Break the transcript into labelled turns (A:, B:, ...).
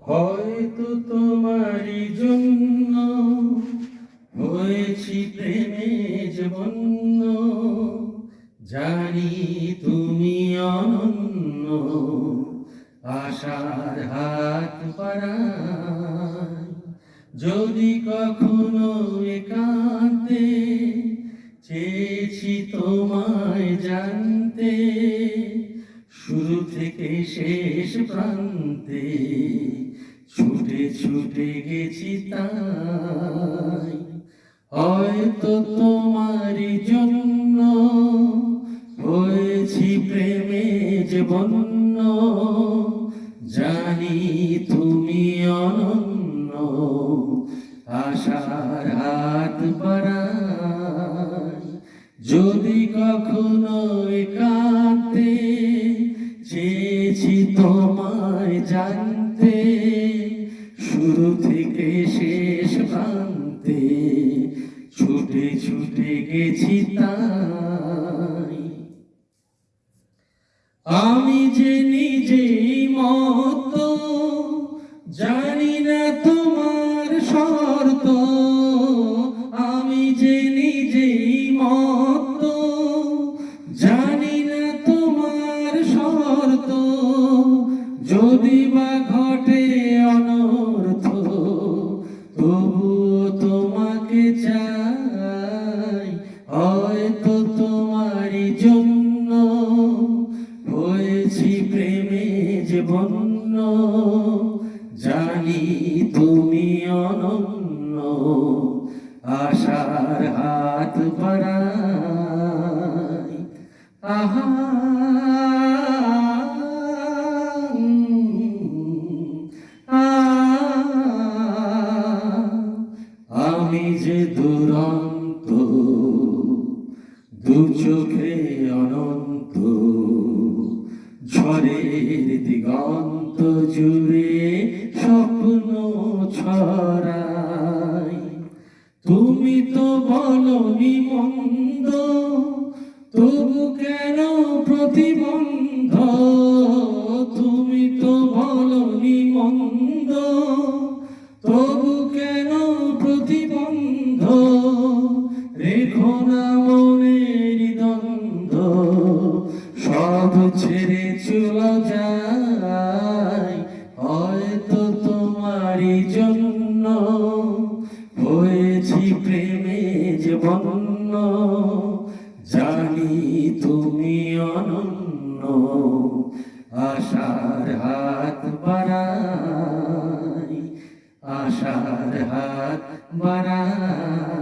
A: হয়তো তোমারই জন্য হয়েছি প্রেমে যে বন্য, জানি তুমি অনন্য, আশার হাত বাড়াই। যদি কখনো একান্তে চেয়েছি তোমায় জানতে, শুরু থেকে শেষ প্রান্তে ছুটে ছুটে গেছি তাই। হয়তো তোমারই জন্য হয়েছি প্রেমে যে বন্য, জানি তুমি অনন্য, আশার হাত বাড়াই। যদি কখনো একান্তে চেয়েছি তোমায় জানতে, শুরু থেকে শেষ প্রান্তে ছুটে ছুটে গেছি তাই। আমি যে নিজেই মত, জানি না তোমার শর্ত। আমি যে নিজেই মত, জানি না তোমার শর্ত। যদি বা ঘটে অনর্থ, তবুও তোমাকে চাই। হয়তো তোমারই জন্য হয়েছি প্রেমে যে বন্য, জানি তুমি অনন্য, আশার হাত বাড়াই। আহা আমি যে দুরন্ত, দু চোখে অনন্ত, ঝড়ের দিগন্ত জুড়ে স্বপ্ন ছড়াই। তুমি তো বলনি মন্দ, তবু কেন প্রতিবন্ধ? তুমি তো বলনি মন্দ, তবু কেন প্রতিবন্ধ? রেখো না মনের দ্বন্দ্ব, সব ছেড়ে চলে যাই। হয়তো তোমারই জন্য হয়েছি প্রেমে যে বন্য, জানি তুমি অনন্য, আশার হাত বাড়াই, আশার হাত বাড়াই।